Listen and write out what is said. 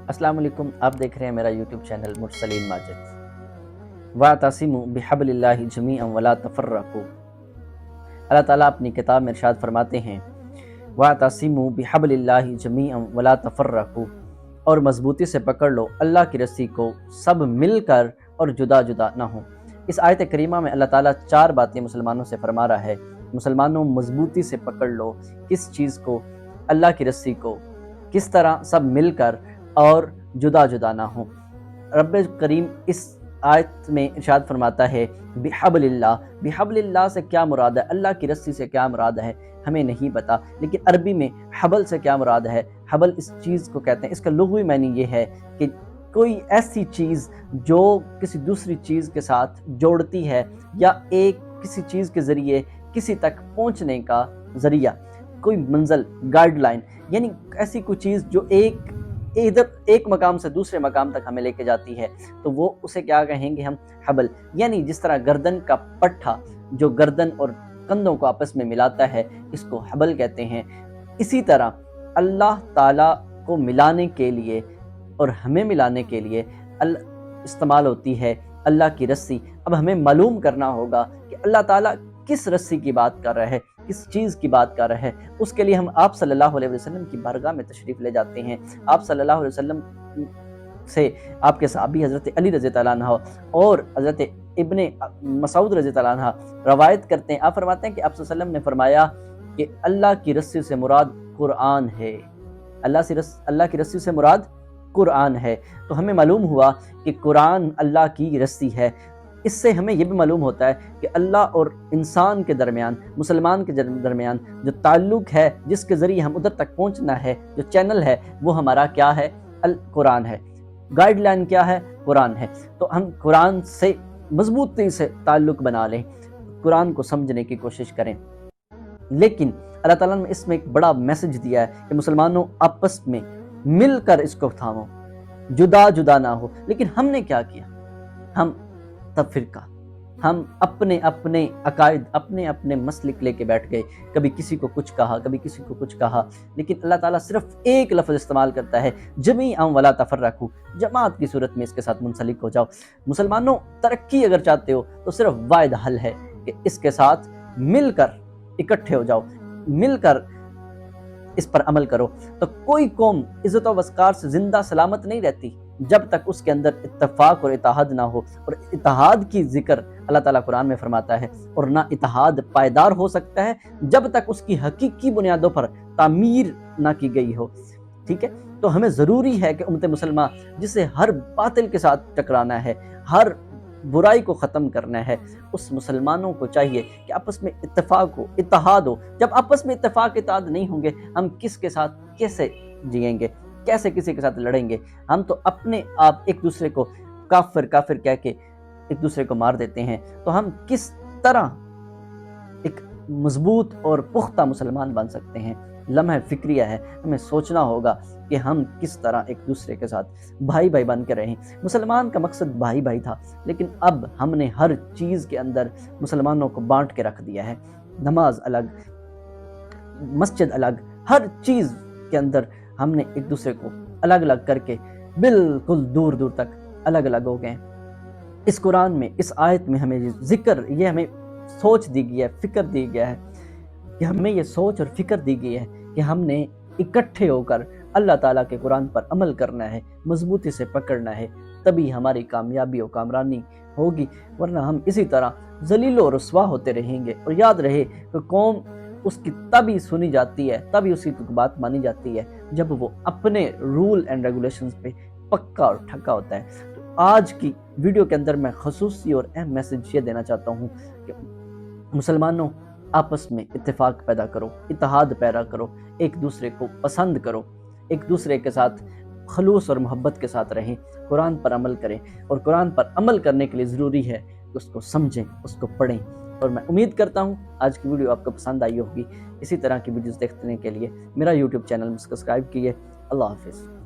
السلام علیکم، آپ دیکھ رہے ہیں میرا یوٹیوب چینل مرسلین ماجد۔ وَاعْتَصِمُوا بِحَبْلِ اللَّهِ جَمِيعًا وَلَا تَفَرَّقُوا۔ اللہ تعالیٰ اپنی کتاب میں ارشاد فرماتے ہیں وَاعْتَصِمُوا بِحَبْلِ اللَّهِ جَمِيعًا وَلَا تَفَرَّقُوا، اور مضبوطی سے پکڑ لو اللہ کی رسی کو، سب مل کر اور جدا جدا نہ ہوں۔ اس آیت کریمہ میں اللہ تعالیٰ 4 باتیں مسلمانوں سے فرما رہا ہے۔ مسلمانوں مضبوطی سے پکڑ لو کس چیز کو؟ اللہ کی رسی کو۔ کس طرح؟ سب مل کر اور جدا جدا نہ ہوں۔ رب کریم اس آیت میں ارشاد فرماتا ہے بحبل اللہ۔ بحبل اللہ سے کیا مراد ہے؟ اللہ کی رسی سے کیا مراد ہے ہمیں نہیں پتا، لیکن عربی میں حبل سے کیا مراد ہے؟ حبل اس چیز کو کہتے ہیں، اس کا لغوی معنی یہ ہے کہ کوئی ایسی چیز جو کسی دوسری چیز کے ساتھ جوڑتی ہے، یا ایک کسی چیز کے ذریعے کسی تک پہنچنے کا ذریعہ، کوئی منزل، گائیڈ لائن، یعنی ایسی کوئی چیز جو ایک مقام سے دوسرے مقام تک ہمیں لے کے جاتی ہے، تو وہ اسے کیا کہیں گے ہم؟ حبل۔ یعنی جس طرح گردن کا پٹھا جو گردن اور کندھوں کو آپس میں ملاتا ہے، اس کو حبل کہتے ہیں۔ اسی طرح اللہ تعالیٰ کو ملانے کے لیے اور ہمیں ملانے کے لیے استعمال ہوتی ہے اللہ کی رسی۔ اب ہمیں معلوم کرنا ہوگا کہ اللہ تعالیٰ کس رسی کی بات کر رہا ہے، کس چیز کی بات کر رہا ہے۔ اس کے لیے ہم آپ صلی اللہ علیہ وسلم کی بارگاہ میں تشریف لے جاتے ہیں۔ آپ صلی اللہ علیہ وسلم سے آپ کے صحابی حضرت علی رضی اللہ عنہ اور حضرت ابن مسعود رضی اللہ عنہ روایت کرتے ہیں، آپ فرماتے ہیں کہ آپ صلی اللہ علیہ وسلم نے فرمایا کہ اللہ کی رسی سے مراد قرآن ہے۔ اللہ کی رسی سے مراد قرآن ہے۔ تو ہمیں معلوم ہوا کہ قرآن اللہ کی رسی ہے۔ اس سے ہمیں یہ بھی معلوم ہوتا ہے کہ اللہ اور انسان کے درمیان، مسلمان کے درمیان جو تعلق ہے، جس کے ذریعے ہم ادھر تک پہنچنا ہے، جو چینل ہے، وہ ہمارا کیا ہے؟ قرآن ہے۔ گائیڈ لائن کیا ہے؟ قرآن ہے۔ تو ہم قرآن سے مضبوطی سے تعلق بنا لیں، قرآن کو سمجھنے کی کوشش کریں۔ لیکن اللہ تعالیٰ نے اس میں ایک بڑا میسج دیا ہے کہ مسلمانوں آپس میں مل کر اس کو تھامو، جدا جدا نہ ہو۔ لیکن ہم نے کیا کیا؟ ہم تفرقہ، ہم اپنے اپنے عقائد، اپنے اپنے مسلک لے کے بیٹھ گئے، کبھی کسی کو کچھ کہا، کبھی کسی کو کچھ کہا۔ لیکن اللہ تعالیٰ صرف ایک لفظ استعمال کرتا ہے جمیعاً ولا تفرقوا، جماعت کی صورت میں اس کے ساتھ منسلک ہو جاؤ۔ مسلمانوں ترقی اگر چاہتے ہو تو صرف واحد حل ہے کہ اس کے ساتھ مل کر اکٹھے ہو جاؤ، مل کر اس پر عمل کرو۔ تو کوئی قوم عزت و وقار سے زندہ سلامت نہیں رہتی جب تک اس کے اندر اتفاق اور اتحاد نہ ہو، اور اتحاد کی ذکر اللہ تعالیٰ قرآن میں فرماتا ہے۔ اور نہ اتحاد پائیدار ہو سکتا ہے جب تک اس کی حقیقی بنیادوں پر تعمیر نہ کی گئی ہو۔ ٹھیک ہے؟ تو ہمیں ضروری ہے کہ امت مسلمہ جسے ہر باطل کے ساتھ ٹکرانا ہے، ہر برائی کو ختم کرنا ہے، اس مسلمانوں کو چاہیے کہ آپس میں اتفاق ہو، اتحاد ہو۔ جب آپس میں اتفاق اتحاد نہیں ہوں گے، ہم کس کے ساتھ کیسے جئیں گے؟ کیسے کسی کے ساتھ لڑیں گے؟ ہم تو اپنے آپ ایک دوسرے کو کافر کہہ کے ایک دوسرے کو مار دیتے ہیں۔ تو ہم کس طرح ایک مضبوط اور پختہ مسلمان بن سکتے ہیں؟ لمحہ فکریہ ہے، ہمیں سوچنا ہوگا کہ ہم کس طرح ایک دوسرے کے ساتھ بھائی بھائی بن کے رہیں۔ مسلمان کا مقصد بھائی بھائی تھا، لیکن اب ہم نے ہر چیز کے اندر مسلمانوں کو بانٹ کے رکھ دیا ہے۔ نماز الگ، مسجد الگ، ہر چیز کے اندر ہم نے ایک دوسرے کو الگ الگ کر کے بالکل دور دور تک الگ الگ ہو گئے۔ اس قرآن میں، اس آیت میں ہمیں ذکر، یہ ہمیں سوچ دی گئی ہے، فکر دی گیا ہے کہ ہمیں یہ سوچ اور فکر دی گئی ہے کہ ہم نے اکٹھے ہو کر اللہ تعالیٰ کے قرآن پر عمل کرنا ہے، مضبوطی سے پکڑنا ہے، تبھی ہماری کامیابی و کامرانی ہوگی، ورنہ ہم اسی طرح ذلیل و رسوا ہوتے رہیں گے۔ اور یاد رہے کہ قوم اس کی تبھی سنی جاتی ہے، تبھی اسی کی بات مانی جاتی ہے جب وہ اپنے رول اینڈ ریگولیشنز پہ پکا اور ٹھکا ہوتا ہے۔ تو آج کی ویڈیو کے اندر میں خصوصی اور اہم میسج یہ دینا چاہتا ہوں کہ مسلمانوں آپس میں اتفاق پیدا کرو، اتحاد پیدا کرو، ایک دوسرے کو پسند کرو، ایک دوسرے کے ساتھ خلوص اور محبت کے ساتھ رہیں، قرآن پر عمل کریں۔ اور قرآن پر عمل کرنے کے لیے ضروری ہے کہ اس کو سمجھیں، اس کو پڑھیں۔ اور میں امید کرتا ہوں آج کی ویڈیو آپ کو پسند آئی ہوگی۔ اسی طرح کی ویڈیوز دیکھنے کے لیے میرا یوٹیوب چینل سبسکرائب کیجیے۔ اللہ حافظ۔